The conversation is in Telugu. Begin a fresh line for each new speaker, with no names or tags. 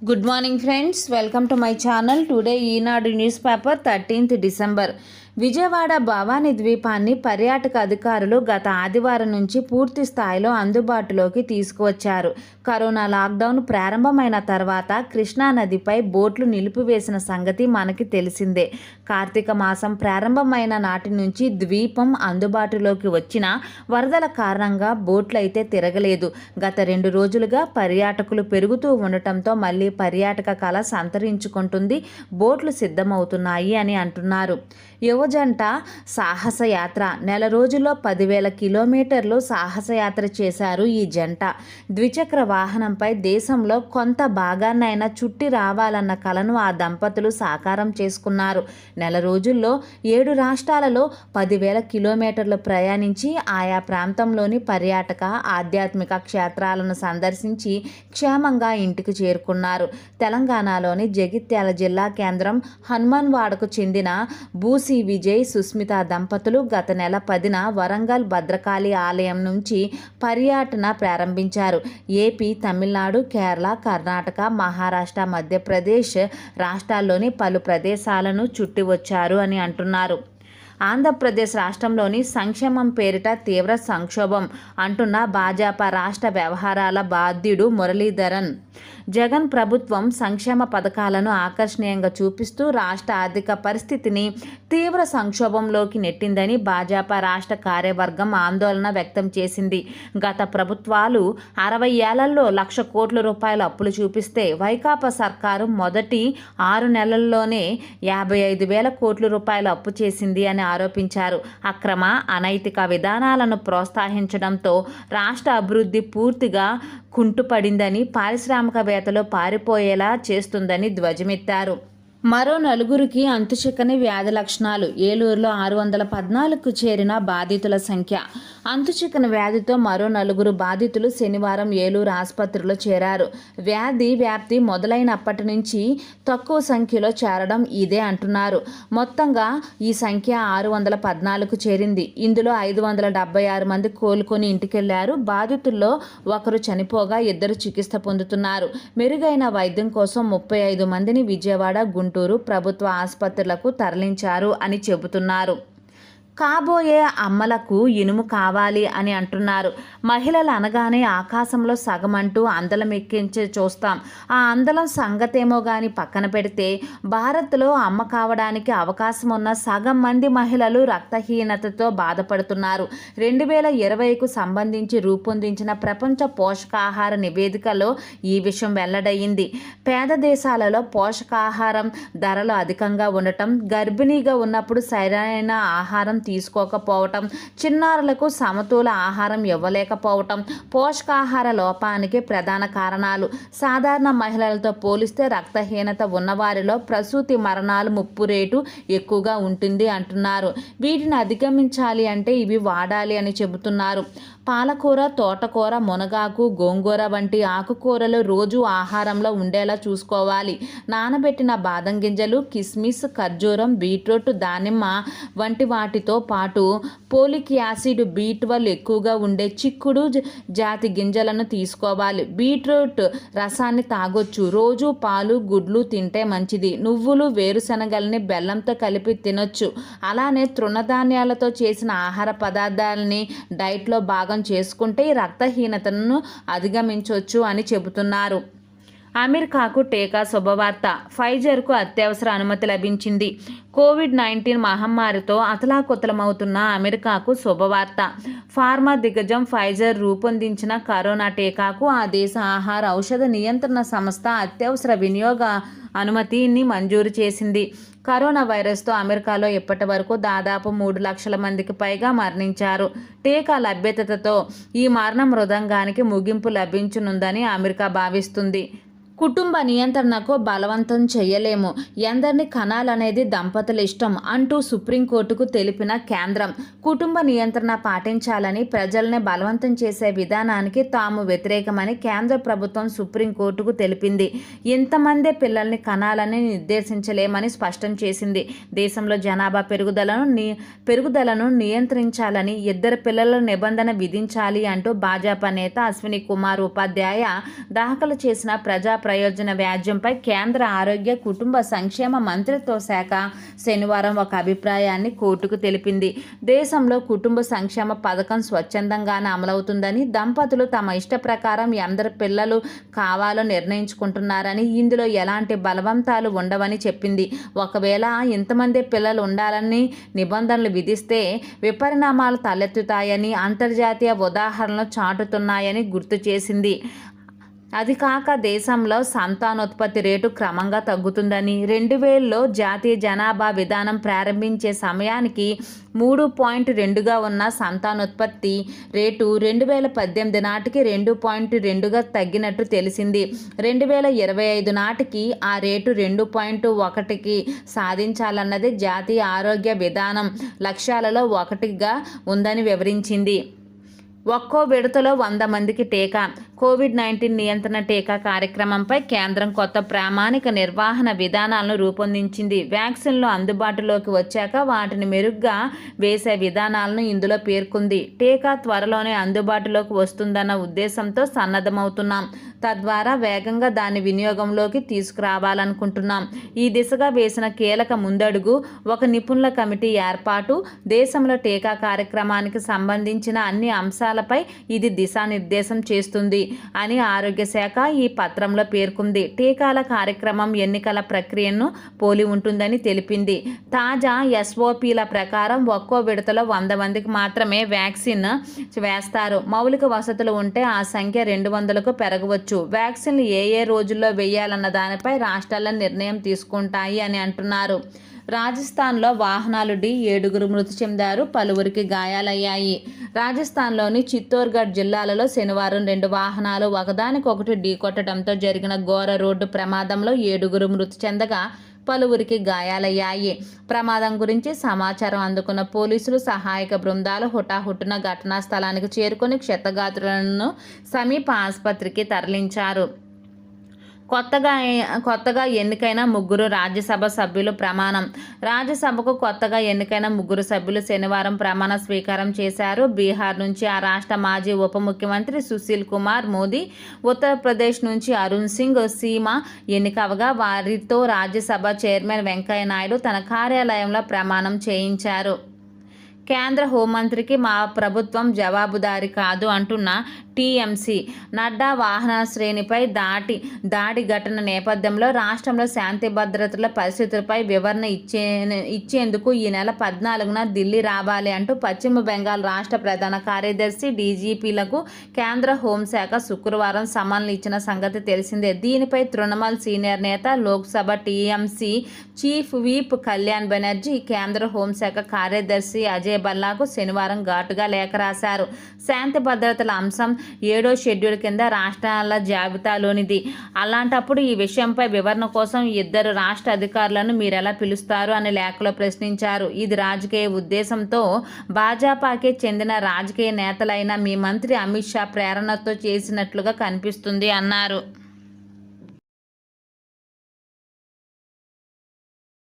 Good morning friends, welcome to my channel. Today Eenadu news paper 13th December. Vijayawada Bhavani ద్వీపాన్ని పర్యాటక అధికారులు గత ఆదివారం నుంచి పూర్తి స్థాయిలో అందుబాటులోకి తీసుకువచ్చారు. కరోనా లాక్డౌన్ ప్రారంభమైన తర్వాత కృష్ణానదిపై బోట్లు నిలిపివేసిన సంగతి మనకి తెలిసిందే. కార్తీక మాసం ప్రారంభమైన నాటి నుంచి ద్వీపం అందుబాటులోకి వచ్చిన వరదల కారణంగా బోట్లయితే తిరగలేదు. గత 2 రోజులుగా పర్యాటకులు పెరుగుతూ ఉండటంతో మళ్ళీ పర్యాటక కళ సంతరించుకుంటుంది. బోట్లు సిద్ధమవుతున్నాయి అని అంటున్నారు. యువజంట సాహసయాత్ర నెల రోజుల్లో 10,000 కిలోమీటర్లు సాహసయాత్ర చేశారు ఈ జంట. ద్విచక్ర వాహనంపై దేశంలో కొంత భాగాన్నైనా చుట్టి రావాలన్న కలను ఆ దంపతులు సాకారం చేసుకున్నారు. నెల రోజుల్లో 7 రాష్ట్రాలలో 10,000 కిలోమీటర్లు ప్రయాణించి ఆయా ప్రాంతంలోని పర్యాటక ఆధ్యాత్మిక క్షేత్రాలను సందర్శించి క్షేమంగా ఇంటికి చేరుకున్నారు. తెలంగాణలోని జగిత్యాల జిల్లా కేంద్రం హనుమాన్వాడకు చెందిన బూసి విజయ్ సుస్మిత దంపతులు గత నెల 10న వరంగల్ భద్రకాళి ఆలయం నుంచి పర్యటన ప్రారంభించారు. ఏపీ, తమిళనాడు, కేరళ, కర్ణాటక, మహారాష్ట్ర, మధ్యప్రదేశ్ రాష్ట్రాల్లోని పలు ప్రదేశాలను చుట్టి వచ్చారు అని అంటున్నారు. ఆంధ్రప్రదేశ్ రాష్ట్రంలోని సంక్షేమం పేరిట తీవ్ర సంక్షోభం అంటున్న భాజపా రాష్ట్ర వ్యవహారాల బాధ్యుడు మురళీధరన్, జగన్ ప్రభుత్వం సంక్షేమ పథకాలను ఆకర్షణీయంగా చూపిస్తూ రాష్ట్ర ఆర్థిక పరిస్థితిని తీవ్ర సంక్షోభంలోకి నెట్టిందని భాజపా రాష్ట్ర కార్యవర్గం ఆందోళన వ్యక్తం చేసింది. గత ప్రభుత్వాలు 60 ఏళ్లలో 1,00,000 కోట్ల రూపాయల అప్పులు చూపిస్తే వైకాపా సర్కారు మొదటి 6 నెలల్లోనే 55,000 కోట్ల రూపాయల అప్పు చేసింది అని ఆరోపించారు. అక్రమ, అనైతిక విధానాలను ప్రోత్సహించడంతో రాష్ట్ర అభివృద్ధి పూర్తిగా కుంటుపడిందని, పారిశ్రామికవేత్తలు పారిపోయేలా చేస్తుందని ధ్వజమెత్తారు. మరో 4గురికి అంతుచిక్కని వ్యాధి లక్షణాలు. ఏలూరులో 614కు చేరిన బాధితుల సంఖ్య. అంతుచిక్కని వ్యాధితో మరో 4 బాధితులు శనివారం ఏలూరు ఆసుపత్రిలో చేరారు. వ్యాధి వ్యాప్తి మొదలైనప్పటి నుంచి తక్కువ సంఖ్యలో చేరడం ఇదే అంటున్నారు. మొత్తంగా ఈ సంఖ్య 614కు చేరింది. ఇందులో 576 మంది కోలుకొని ఇంటికెళ్లారు. బాధితుల్లో ఒకరు చనిపోగా 2 చికిత్స పొందుతున్నారు. మెరుగైన వైద్యం కోసం 35 మందిని విజయవాడ, గుంటూరు ప్రభుత్వ ఆసుపత్రులకు తరలించారు అని చెబుతున్నారు. కాబోయే అమ్మలకు ఇనుము కావాలి అని అంటున్నారు. మహిళలు అనగానే ఆకాశంలో సగమంటూ అందలం ఎక్కించే చూస్తాం. ఆ అందలం సంగతేమో గాని పక్కన పెడితే భారత్లో అమ్మ కావడానికి అవకాశం ఉన్న సగం మంది మహిళలు రక్తహీనతతో బాధపడుతున్నారు. 2020కు సంబంధించి రూపొందించిన ప్రపంచ పోషకాహార నివేదికలో ఈ విషయం వెల్లడయ్యింది. పేద దేశాలలో పోషకాహారం ధరలు అధికంగా ఉండటం, గర్భిణీగా ఉన్నప్పుడు సరైన ఆహారం తీసుకోకపోవటం, చిన్నారులకు సమతూల ఆహారం ఇవ్వలేకపోవటం పోషకాహార లోపానికి ప్రధాన కారణాలు. సాధారణ మహిళలతో పోలిస్తే రక్తహీనత ఉన్నవారిలో ప్రసూతి మరణాలు ముప్పు రేటు ఎక్కువగా ఉంటుంది అంటున్నారు. వీటిని అధిగమించాలి అంటే ఇవి వాడాలి అని చెబుతున్నారు. పాలకూర, తోటకూర, మునగాకు, గోంగూర వంటి ఆకుకూరలు రోజు ఆహారంలో ఉండేలా చూసుకోవాలి. నానబెట్టిన బాదం గింజలు, కిస్మిస్, ఖర్జూరం, బీట్రూట్, దానిమ్మ వంటి వాటితో పాటు పోలిక్ యాసిడ్, B12 ఎక్కువగా ఉండే చిక్కుడు జాతి గింజలను తీసుకోవాలి. బీట్రూట్ రసాన్ని తాగొచ్చు. రోజు పాలు, గుడ్లు తింటే మంచిది. నువ్వులు, వేరుశనగల్ని బెల్లంతో కలిపి తినొచ్చు. అలానే తృణధాన్యాలతో చేసిన ఆహార పదార్థాలని డైట్లో భాగం చేసుకుంటే ఈ రక్తహీనతను అధిగమించవచ్చు అని చెబుతున్నారు. అమెరికాకు టీకా శుభవార్త. ఫైజర్కు అత్యవసర అనుమతి లభించింది. కోవిడ్-19 మహమ్మారితో అతలాకుతలమవుతున్న అమెరికాకు శుభవార్త. ఫార్మా దిగ్గజం ఫైజర్ రూపొందించిన కరోనా టీకాకు ఆ దేశ ఆహార ఔషధ నియంత్రణ సంస్థ అత్యవసర వినియోగ అనుమతిని మంజూరు చేసింది. కరోనా వైరస్తో అమెరికాలో ఇప్పటి వరకు దాదాపు 3 లక్షల మందికి పైగా మరణించారు. టీకా లభ్యతతో ఈ మరణ మృదంగానికి ముగింపు లభించనుందని అమెరికా భావిస్తుంది. కుటుంబ నియంత్రణకు బలవంతం చేయలేము, ఎందరిని కనాలనేది దంపతుల ఇష్టం అంటూ సుప్రీంకోర్టుకు తెలిపిన కేంద్రం, కుటుంబ నియంత్రణ పాటించాలని ప్రజల్ని బలవంతం చేసే విధానానికి తాము వ్యతిరేకమని కేంద్ర ప్రభుత్వం సుప్రీంకోర్టుకు తెలిపింది. ఇంతమందే పిల్లల్ని కనాలని నిర్దేశించలేమని స్పష్టం చేసింది. దేశంలో జనాభా పెరుగుదలను నియంత్రించాలని 2 పిల్లల నిబంధన విధించాలి అంటూ భాజపా నేత అశ్విని కుమార్ ఉపాధ్యాయ దాఖలు చేసిన ప్రజా ప్రయోజన వ్యాజ్యంపై కేంద్ర ఆరోగ్య కుటుంబ సంక్షేమ మంత్రిత్వ శాఖ శనివారం ఒక అభిప్రాయాన్ని కోర్టుకు తెలిపింది. దేశంలో కుటుంబ సంక్షేమ పథకం స్వచ్ఛందంగానే అమలవుతుందని, దంపతులు తమ ఇష్ట ప్రకారం ఎందరు పిల్లలు కావాలో నిర్ణయించుకుంటున్నారని, ఇందులో ఎలాంటి బలవంతాలు ఉండవని చెప్పింది. ఒకవేళ ఇంతమంది పిల్లలు ఉండాలని నిబంధనలు విధిస్తే విపరిణామాలు తలెత్తుతాయని అంతర్జాతీయ ఉదాహరణలు చాటుతున్నాయని గుర్తు చేసింది. అది కాక దేశంలో సంతానోత్పత్తి రేటు క్రమంగా తగ్గుతుందని, 2000లో జాతీయ జనాభా విధానం ప్రారంభించే సమయానికి 3.2గా ఉన్న సంతానోత్పత్తి రేటు 2018 నాటికి 2.2గా తగ్గినట్టు తెలిసింది. 2025 నాటికి ఆ రేటు 2.1కి సాధించాలన్నది జాతీయ ఆరోగ్య విధానం లక్ష్యాలలో ఒకటిగా ఉందని వివరించింది. ఒక్కో విడతలో 100 మందికి టీకా. కోవిడ్-19 నియంత్రణ టీకా కార్యక్రమంపై కేంద్రం కొత్త ప్రామాణిక నిర్వహణ విధానాలను రూపొందించింది. వ్యాక్సిన్లు అందుబాటులోకి వచ్చాక వాటిని మెరుగ్గా వేసే విధానాలను ఇందులో పేర్కొంది. టీకా త్వరలోనే అందుబాటులోకి వస్తుందన్న ఉద్దేశంతో సన్నద్ధమవుతున్నాం. తద్వారా వేగంగా దాని వినియోగంలోకి తీసుకురావాలనుకుంటున్నాం. ఈ దిశగా వేసిన కీలక ముందడుగు ఒక నిపుణుల కమిటీ ఏర్పాటు. దేశంలో టీకా కార్యక్రమానికి సంబంధించిన అన్ని అంశాలపై ఇది దిశానిర్దేశం చేస్తుంది అని ఆరోగ్య శాఖ ఈ పత్రంలో పేర్కొంది. టీకాల కార్యక్రమం ఎన్నికల ప్రక్రియను పోలి ఉంటుందని తెలిపింది. తాజా ఎస్ఓపీల ప్రకారం ఒక్కో విడతలో 100 మందికి మాత్రమే వ్యాక్సిన్ వేస్తారు. మౌలిక వసతులు ఉంటే ఆ సంఖ్య 200కు పెరగవచ్చు. వ్యాక్సిన్లు ఏ రోజుల్లో వేయాలన్న దానిపై రాష్ట్రాల నిర్ణయం తీసుకుంటాయి అని అంటున్నారు. రాజస్థాన్లో వాహనాలు ఢీ 7 మృతి చెందారు, పలువురికి గాయాలయ్యాయి. రాజస్థాన్లోని చిత్తోర్గఢ్ జిల్లాలలో శనివారం 2 వాహనాలు ఒకదానికొకటి ఢీకొట్టడంతో జరిగిన ఘోర రోడ్డు ప్రమాదంలో 7 మృతి చెందగా పలువురికి గాయాలయ్యాయి. ప్రమాదం గురించి సమాచారం అందుకున్న పోలీసులు, సహాయక బృందాలు హుటాహుటిన ఘటనా స్థలానికి చేరుకొని క్షతగాత్రులను సమీప ఆసుపత్రికి తరలించారు. కొత్తగా ఎన్నికైన 3 రాజ్యసభ సభ్యులు ప్రమాణం. రాజ్యసభకు కొత్తగా ఎన్నికైన 3 సభ్యులు శనివారం ప్రమాణ స్వీకారం చేశారు. బీహార్ నుంచి ఆ రాష్ట్ర మాజీ ఉప ముఖ్యమంత్రి సుశీల్ కుమార్ మోదీ, ఉత్తరప్రదేశ్ నుంచి అరుణ్ సింగ్ సీమా ఎన్నికవగా వారితో రాజ్యసభ చైర్మన్ వెంకయ్య నాయుడు తన కార్యాలయంలో ప్రమాణం చేయించారు. కేంద్ర హోంమంత్రికి మా ప్రభుత్వం జవాబుదారీ కాదు అంటున్న టీఎంసీ. నడ్డా వాహన శ్రేణిపై దాడి ఘటన నేపథ్యంలో రాష్ట్రంలో శాంతి భద్రతల పరిస్థితులపై వివరణ ఇచ్చేందుకు ఈ నెల 14న ఢిల్లీ రావాలి అంటూ పశ్చిమ బెంగాల్ రాష్ట్ర ప్రధాన కార్యదర్శి, డీజీపీలకు కేంద్ర హోంశాఖ శుక్రవారం సమన్లు ఇచ్చిన సంగతి తెలిసిందే. దీనిపై తృణమూల్ సీనియర్ నేత, Lok Sabha TMC chief whip Kalyan Banerjee కేంద్ర హోంశాఖ కార్యదర్శి అజయ్ భల్లాకు శనివారం ఘాటుగా లేఖ రాశారు. శాంతి భద్రతల అంశం 7వ షెడ్యూల్ కింద రాష్ట్రాల జాబితాలోనిది. అలాంటప్పుడు ఈ విషయంపై వివరణ కోసం 2 రాష్ట్ర అధికారులను మీరెలా పిలుస్తారు అని లేఖలో ప్రశ్నించారు. ఇది రాజకీయ ఉద్దేశంతో భాజపాకి చెందిన రాజకీయ నేతలైన మీ మంత్రి అమిత్ షా ప్రేరణతో చేసినట్లుగా కనిపిస్తుంది అన్నారు.